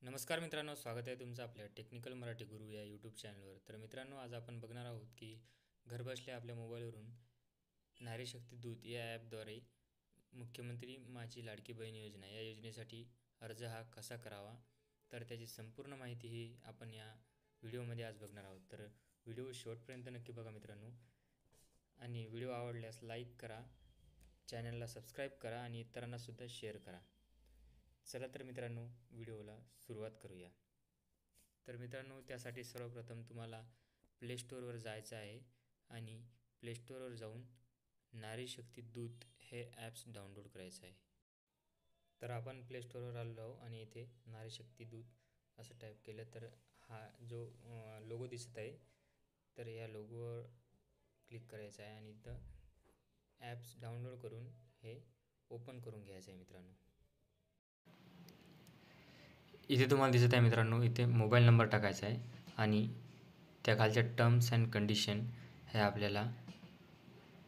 नमस्कार मित्रांनो, स्वागत आहे तुमचं आपल्या टेक्निकल मराठी गुरु या यूट्यूब चॅनलवर. तर मित्रांनो, आज आपण बघणार आहोत की घरबसल्या आपल्या मोबाईलवरून नारी शक्ती दूत या ॲपद्वारे मुख्यमंत्री माझी लाडकी बहीण योजना या योजनेसाठी अर्ज हा कसा करावा, तर त्याची संपूर्ण माहिती ही आपण या व्हिडिओमध्ये आज बघणार आहोत. तर व्हिडिओ शेवटपर्यंत नक्की बघा मित्रांनो, आणि व्हिडिओ आवडल्यास लाईक करा, चॅनलला सबस्क्राईब करा आणि इतरांनासुद्धा शेअर करा. चला तर मित्रांनो, व्हिडिओला सुरुवात करूया. तर मित्रांनो, त्यासाठी सर्वप्रथम तुम्हाला प्ले स्टोअरवर जायचं आहे आणि प्ले स्टोअरवर जाऊन नारी शक्ती दूत हे ॲप्स डाउनलोड करायचं आहे. तर आपण प्ले स्टोअरवर आलो आहोत आणि इथे नारी शक्ती दूत असं टाईप केलं तर हा जो लोगो दिसत आहे, तर या लोगोवर क्लिक करायचं आहे आणि इथं ॲप्स डाउनलोड करून हे ओपन करून घ्यायचं आहे मित्रांनो. इथे तुम्हाला दिसत आहे मित्रांनो, इथे मोबाईल नंबर टाकायचा आहे आणि त्या खालच्या टर्म्स अँड कंडिशन हे आपल्याला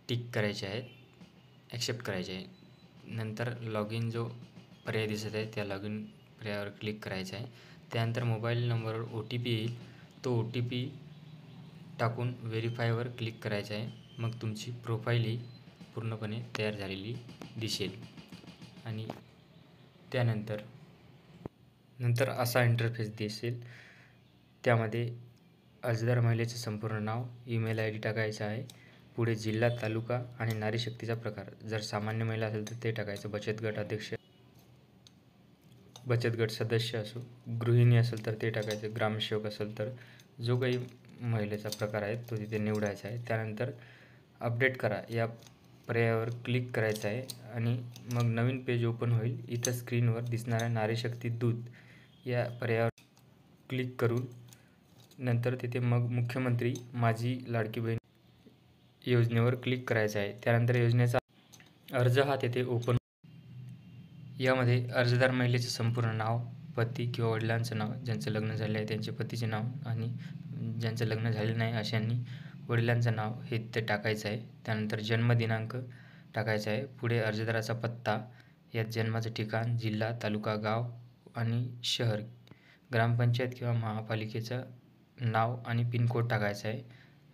टिक करायचे आहेत, ॲक्सेप्ट करायचे आहे. नंतर लॉग इन जो पर्याय दिसत आहे त्या लॉग इन पर्यायावर क्लिक करायचं आहे. त्यानंतर मोबाईल नंबरवर OTP येईल, तो OTP टाकून व्हेरीफायवर क्लिक करायचं आहे. मग तुमची प्रोफाईल ही पूर्णपणे तयार झालेली दिसेल आणि त्यानंतर असा इंटरफेस दिसेल. त्यामध्ये अर्जदार महिलेचे संपूर्ण नाव, ईमेल ID टाकायचा आहे. पुढे जिल्हा, तालुका आणि नारी शक्तीचा प्रकार. जर सामान्य महिला असेल तर ते टाकायचं. बचत गट सदस्य असो, गृहिणी असेल तर ते टाकायचं. ग्रामसेवक असेल तर जो काही महिलेचा प्रकार आहे तो तिथे निवडायचा आहे. त्यानंतर अपडेट करा या पर्यायावर क्लिक करायचं आहे आणि मग नवीन पेज ओपन होईल. इथं स्क्रीनवर दिसणाऱ्या नारी शक्ती दूत या पर्यायावर क्लिक करून नंतर तिथे मग मुख्यमंत्री माझी लाडकी बहीण योजनेवर क्लिक करायचं आहे. त्यानंतर योजनेचा अर्ज हा तिथे ओपन. यामध्ये अर्जदार महिलेचे संपूर्ण नाव, पती किंवा वडिलांचं नाव, ज्यांचं लग्न झाले आहे त्यांचे पतीचे नाव आणि ज्यांचं लग्न झाले नाही अशांनी वडिलांचं नाव हे ते टाकायचं आहे. त्यानंतर जन्मदिनांक टाकायचा आहे. पुढे अर्जदाराचा पत्ता, यात जन्माचं ठिकाण, जिल्हा, तालुका, गाव आणि शहर, ग्रामपंचायत किंवा महापालिकेचं नाव आणि पिनकोड टाकायचा आहे.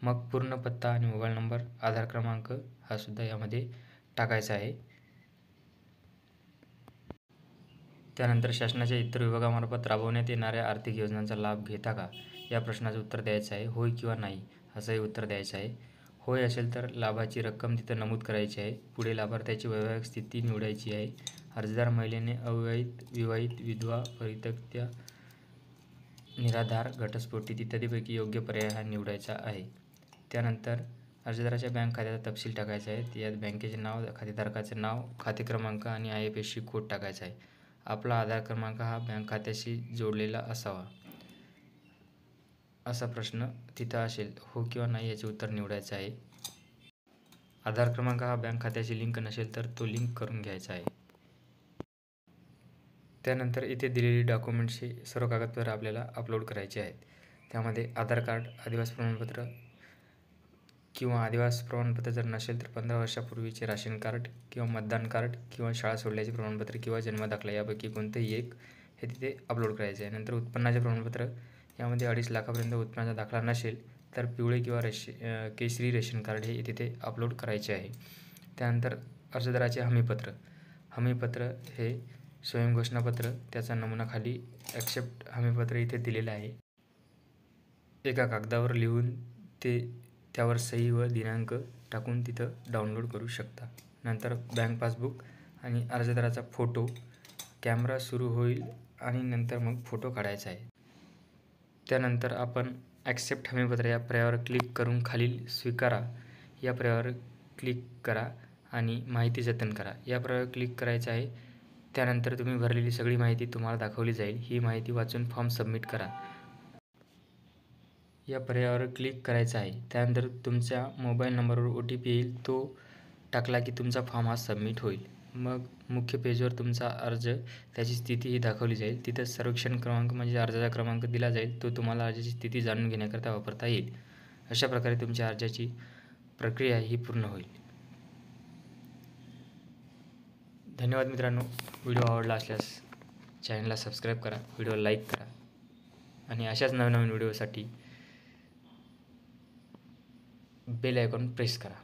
मग पूर्ण पत्ता आणि मोबाईल नंबर, आधार क्रमांक हा सुद्धा यामध्ये टाकायचा आहे. त्यानंतर शासनाच्या इतर विभागामार्फत राबवण्यात येणाऱ्या आर्थिक योजनांचा लाभ घेता का, या प्रश्नाचं उत्तर द्यायचं आहे. होय किंवा नाही असंही उत्तर द्यायचं आहे. होय असेल तर लाभाची रक्कम तिथं नमूद करायची आहे. पुढे लाभार्थ्याची वैवाहिक स्थिती निवडायची आहे. अर्जदार महिलेने अविवाहित, विवाहित, विधवा, परित्यक्ता, निराधार, घटस्फोटित इत्यादीपैकी योग्य पर्याय हा निवडायचा आहे. त्यानंतर अर्जदाराच्या बँक खात्याचा तपशील टाकायचा आहे. यात बँकेचे नाव, खातेधारकाचे नाव, खाते क्रमांक आणि IFSC कोड टाकायचा आहे. आपला आधार क्रमांक हा बँक खात्याशी जोडलेला असावा असा प्रश्न तिथं असेल. हो किंवा नाही याचे उत्तर निवडायचं आहे. आधार क्रमांक हा बँक खात्याशी लिंक नसेल तर तो लिंक करून घ्यायचा आहे. त्यानंतर इथे दिलेली डॉक्युमेंट्सची सर्व कागदपत्रे आपल्याला अपलोड करायची आहेत. त्यामध्ये आधार कार्ड, आदिवासी प्रमाणपत्र किंवा आदिवासी प्रमाणपत्र जर नसेल तर 15 वर्षापूर्वीचे राशन कार्ड किंवा मतदान कार्ड किंवा शाळा सोडल्याचे प्रमाणपत्र किंवा जन्मदाखला यापैकी कोणतेही एक हे तिथे अपलोड करायचे आहे. नंतर उत्पन्नाचे प्रमाणपत्र, यामध्ये 2.5 लाखापर्यंत उत्पन्नाचा दाखला नसेल तर पिवळे किंवा केशरी रेशन कार्ड हे तिथे अपलोड करायचे आहे. त्यानंतर अर्जदाराचे हमीपत्र हे स्वयंघोषणापत्र, त्याचा नमुना खाली ॲक्सेप्ट हमीपत्र इथे दिलेलं आहे. एका कागदावर लिहून त्यावर सही व दिनांक टाकून तिथं डाउनलोड करू शकता. नंतर बँक पासबुक आणि अर्जदाराचा फोटो, कॅमेरा सुरू होईल आणि नंतर मग फोटो काढायचा आहे. त्यानंतर आपण ॲक्सेप्ट हमीपत्र या पर्यायावर क्लिक करून खालील स्वीकारा या पर्यायावर क्लिक करा आणि माहिती जतन करा या पर्यायावर क्लिक करायचं आहे. त्यानंतर तुम्ही भरलेली सगळी माहिती तुम्हाला दाखवली जाईल. ही माहिती वाचून फॉर्म सबमिट करा या पर्यायावर क्लिक करायचं आहे. त्यानंतर तुमच्या मोबाईल नंबरवर OTP येईल, तो टाकला की तुमचा फॉर्म हा सबमिट होईल. मग मुख्य पेजवर तुमचा अर्ज, त्याची स्थिती ही दाखवली जाईल. तिथं सर्वेक्षण क्रमांक म्हणजे अर्जाचा क्रमांक दिला जाईल, तो तुम्हाला अर्जाची स्थिती जाणून घेण्याकरता वापरता येईल. अशा प्रकारे तुमच्या अर्जाची प्रक्रिया ही पूर्ण होईल. धन्यवाद मित्रांनो. व्हिडिओ आवडला असल्यास चॅनलला सबस्क्राईब करा, व्हिडिओला लाईक करा आणि अशाच नवीन नवीन व्हिडिओसाठी बेल आयकॉन प्रेस करा.